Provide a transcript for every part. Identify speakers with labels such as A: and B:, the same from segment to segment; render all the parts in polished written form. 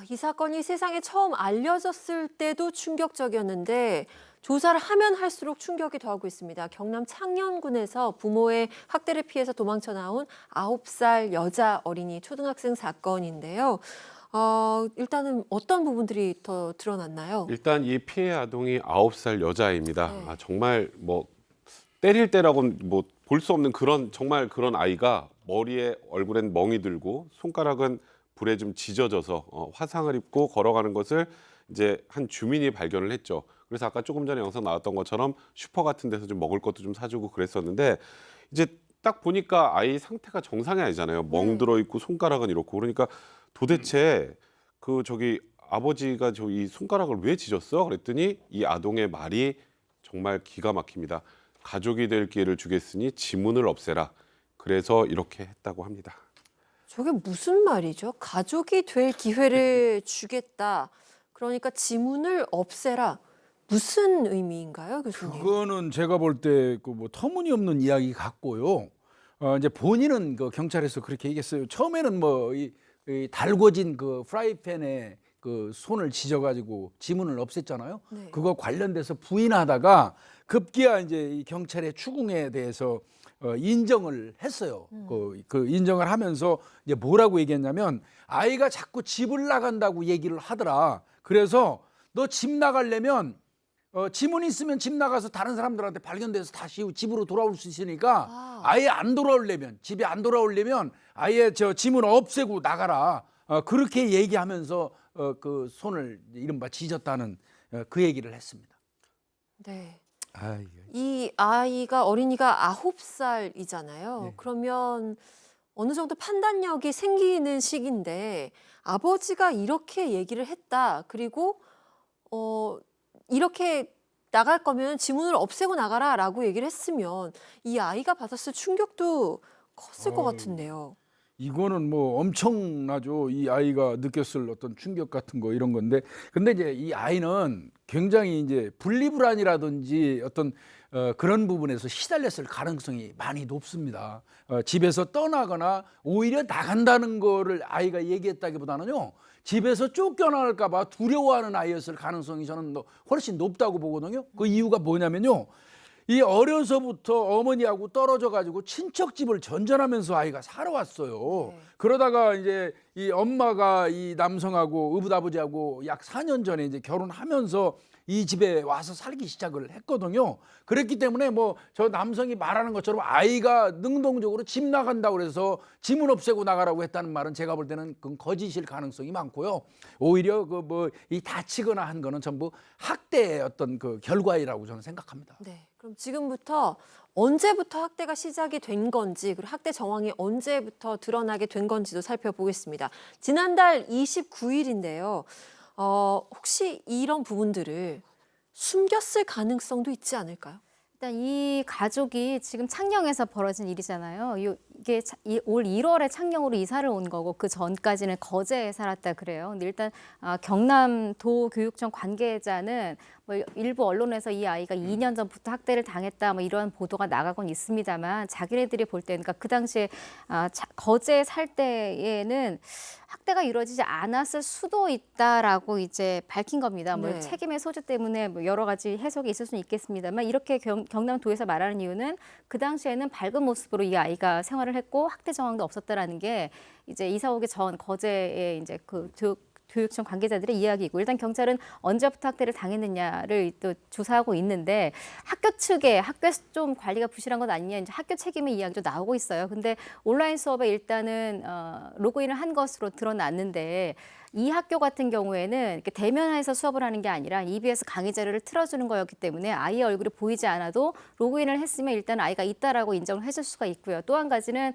A: 이 사건이 세상에 처음 알려졌을 때도 충격적이었는데 조사를 하면 할수록 충격이 더하고 있습니다. 경남 창녕군에서 부모의 학대를 피해서 도망쳐 나온 9살 여자 어린이 초등학생 사건인데요. 일단은 어떤 부분들이 더 드러났나요?
B: 일단 이 피해 아동이 9살 여자아이입니다.
A: 네.
B: 정말 뭐 때릴 때라고는 뭐 볼 수 없는 정말 그런 아이가 머리에 얼굴엔 멍이 들고 손가락은 불에 좀 지져져서 화상을 입고 걸어가는 것을 이제 한 주민이 발견을 했죠. 그래서 아까 조금 전에 영상 나왔던 것처럼 슈퍼 같은 데서 좀 먹을 것도 좀 사주고 그랬었는데 이제 딱 보니까 아이 상태가 정상이 아니잖아요. 멍 들어 있고 손가락은 이렇고 그러니까 도대체 아버지가 이 손가락을 왜 찢었어? 그랬더니 이 아동의 말이 정말 기가 막힙니다. 가족이 될 기회를 주겠으니 지문을 없애라. 그래서 이렇게 했다고 합니다.
A: 저게 무슨 말이죠? 가족이 될 기회를 주겠다. 그러니까 지문을 없애라. 무슨 의미인가요, 교수님?
C: 그거는 제가 볼 때 그 뭐 터무니없는 이야기 같고요. 이제 본인은 그 경찰에서 그렇게 얘기했어요. 처음에는 뭐 이 달궈진 그 프라이팬에 그 손을 지져가지고 지문을 없앴잖아요.
A: 네.
C: 그거 관련돼서 부인하다가 급기야 이제 이 경찰의 추궁에 대해서 인정을 했어요. 그 인정을 하면서 이제 뭐라고 얘기했냐면 아이가 자꾸 집을 나간다고 얘기를 하더라. 그래서 너 집 나가려면 지문 있으면 집 나가서 다른 사람들한테 발견돼서 다시 집으로 돌아올 수 있으니까 아예 안 돌아오려면 집에 안 돌아오려면 아예 저 지문 없애고 나가라. 그렇게 얘기하면서 그 손을 이른바 찢었다는 그 얘기를 했습니다.
A: 네.
C: 아이고.
A: 이 어린이가 9살이잖아요.
C: 네.
A: 그러면 어느 정도 판단력이 생기는 시기인데 아버지가 이렇게 얘기를 했다. 그리고 이렇게 나갈 거면 지문을 없애고 나가라라고 얘기를 했으면 이 아이가 받았을 충격도 컸을 것 같은데요.
C: 이거는 뭐 엄청나죠. 이 아이가 느꼈을 어떤 충격 같은 거 이런 건데, 근데 이제 이 아이는 굉장히 이제 분리불안이라든지 어떤 그런 부분에서 시달렸을 가능성이 많이 높습니다. 집에서 떠나거나 오히려 나간다는 거를 아이가 얘기했다기보다는요, 집에서 쫓겨날까 봐 두려워하는 아이였을 가능성이 저는 훨씬 높다고 보거든요. 그 이유가 뭐냐면요, 이 어려서부터 어머니하고 떨어져 가지고 친척 집을 전전하면서 아이가 살아왔어요.
A: 네.
C: 그러다가 이제 이 엄마가 이 남성하고 의붓아버지하고 약 4년 전에 이제 결혼하면서 이 집에 와서 살기 시작을 했거든요. 그랬기 때문에 뭐 저 남성이 말하는 것처럼 아이가 능동적으로 집 나간다고 그래서 지문 없애고 나가라고 했다는 말은 제가 볼 때는 그건 거짓일 가능성이 많고요. 오히려 그 뭐 이 다치거나 한 거는 전부 학대의 어떤 그 결과이라고 저는 생각합니다.
A: 네. 그럼 지금부터 언제부터 학대가 시작이 된 건지 그리고 학대 정황이 언제부터 드러나게 된 건지도 살펴보겠습니다. 지난달 29일인데요. 혹시 이런 부분들을 숨겼을 가능성도 있지 않을까요?
D: 일단 이 가족이 지금 창녕에서 벌어진 일이잖아요. 이게 올 1월에 창녕으로 이사를 온 거고 그 전까지는 거제에 살았다 그래요. 근데 일단 경남도 교육청 관계자는 뭐 일부 언론에서 이 아이가 2년 전부터 학대를 당했다 뭐 이런 보도가 나가곤 있습니다만 자기네들이 볼 때는 그러니까 그 당시에 거제에 살 때에는 학대가 이루어지지 않았을 수도 있다라고 이제 밝힌 겁니다. 뭐
A: 네.
D: 책임의 소재 때문에 뭐 여러 가지 해석이 있을 수는 있겠습니다만 이렇게 경남도에서 말하는 이유는 그 당시에는 밝은 모습으로 이 아이가 생활을 했고 학대 정황도 없었다라는 게 이제 이사 오기 전 거제의 이제 그 교육청 관계자들의 이야기고 일단 경찰은 언제부터 학대를 당했느냐를 또 조사하고 있는데 학교 학교에서 좀 관리가 부실한 것 아니냐 이제 학교 책임의 이야기도 나오고 있어요. 근데 온라인 수업에 일단은 로그인을 한 것으로 드러났는데 이 학교 같은 경우에는 이렇게 대면해서 수업을 하는 게 아니라 EBS 강의 자료를 틀어주는 거였기 때문에 아이의 얼굴이 보이지 않아도 로그인을 했으면 일단 아이가 있다라고 인정을 해줄 수가 있고요. 또 한 가지는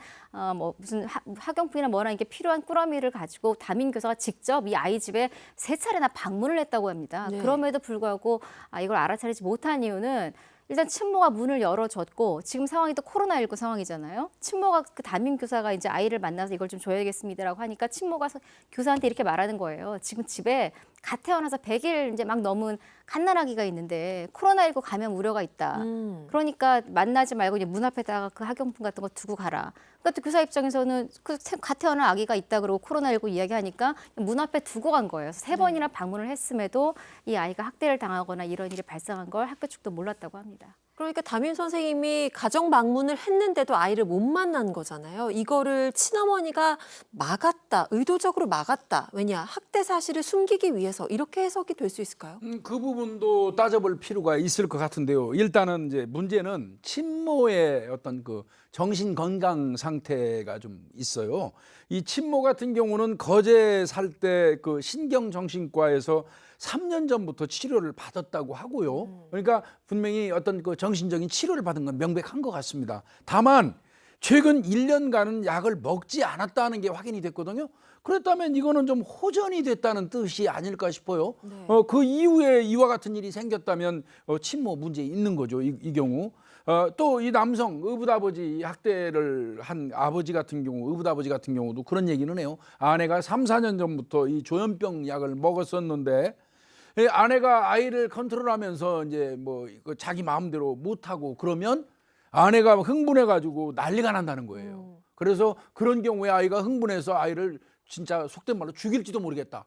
D: 뭐 무슨 학용품이나 뭐나 이게 필요한 꾸러미를 가지고 담임 교사가 직접 이 아이 집에 3차례나 방문을 했다고 합니다.
A: 네.
D: 그럼에도 불구하고 이걸 알아차리지 못한 이유는 일단 친모가 문을 열어줬고 지금 상황이 또 코로나19 상황이잖아요. 친모가 그 담임 교사가 이제 아이를 만나서 이걸 좀 줘야겠습니다라고 하니까 친모가 교사한테 이렇게 말하는 거예요. 지금 집에 갓 태어나서 100일 이제 막 넘은 갓난아기가 있는데 코로나19 감염 우려가 있다. 그러니까 만나지 말고 이제 문 앞에다가 그 학용품 같은 거 두고 가라. 그러니까 또 교사 입장에서는 그 갓 태어난 아기가 있다 그러고 코로나19 이야기하니까 문 앞에 두고 간 거예요. 그래서 3번이나 방문을 했음에도 이 아이가 학대를 당하거나 이런 일이 발생한 걸 학교 측도 몰랐다고 합니다.
A: 그러니까 담임 선생님이 가정 방문을 했는데도 아이를 못 만난 거잖아요. 이거를 친어머니가 막았다, 의도적으로 막았다. 왜냐, 학대 사실을 숨기기 위해서 이렇게 해석이 될 수 있을까요?
C: 그 부분도 따져볼 필요가 있을 것 같은데요. 일단은 이제 문제는 친모의 어떤 그 정신 건강 상태가 좀 있어요. 이 친모 같은 경우는 거제 살 때 그 신경정신과에서 3년 전부터 치료를 받았다고 하고요. 그러니까 분명히 어떤 그 정신적인 치료를 받은 건 명백한 것 같습니다. 다만 최근 1년간은 약을 먹지 않았다는 게 확인이 됐거든요. 그렇다면 이거는 좀 호전이 됐다는 뜻이 아닐까 싶어요.
A: 네.
C: 그 이후에 이와 같은 일이 생겼다면 친모 문제 있는 거죠. 이 경우. 또 이 남성 의붓아버지 학대를 한 아버지 같은 경우, 의붓아버지 같은 경우도 그런 얘기는 해요. 아내가 3, 4년 전부터 이 조현병 약을 먹었었는데 이 아내가 아이를 컨트롤하면서 이제 뭐 자기 마음대로 못하고 그러면 아내가 흥분해가지고 난리가 난다는 거예요. 그래서 그런 경우에 아이가 흥분해서 아이를 진짜 속된 말로 죽일지도 모르겠다.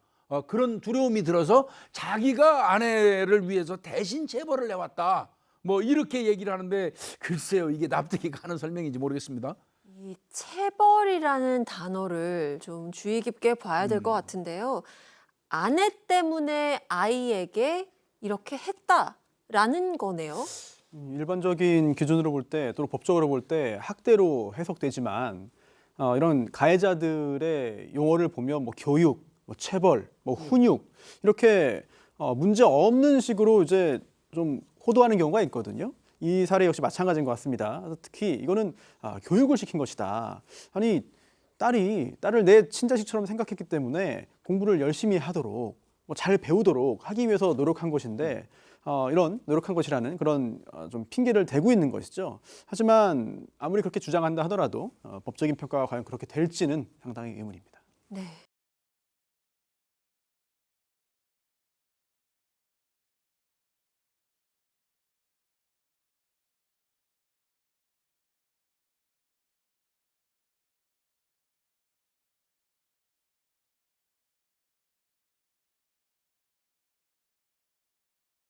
C: 그런 두려움이 들어서 자기가 아내를 위해서 대신 체벌을 해왔다. 뭐 이렇게 얘기를 하는데 글쎄요, 이게 납득이 가는 설명인지 모르겠습니다.
A: 이 체벌이라는 단어를 좀 주의 깊게 봐야 될 것 같은데요. 아내 때문에 아이에게 이렇게 했다라는 거네요.
E: 일반적인 기준으로 볼 때 또는 법적으로 볼 때 학대로 해석되지만 이런 가해자들의 용어를 보면 뭐 교육, 뭐 체벌, 뭐 훈육 이렇게 문제 없는 식으로 이제 좀 호도하는 경우가 있거든요. 이 사례 역시 마찬가지인 것 같습니다. 특히 이거는 교육을 시킨 것이다. 아니 딸을 내 친자식처럼 생각했기 때문에 공부를 열심히 하도록 뭐 잘 배우도록 하기 위해서 노력한 것인데 이런 노력한 것이라는 그런 좀 핑계를 대고 있는 것이죠. 하지만 아무리 그렇게 주장한다 하더라도 법적인 평가가 과연 그렇게 될지는 상당히 의문입니다.
A: 네.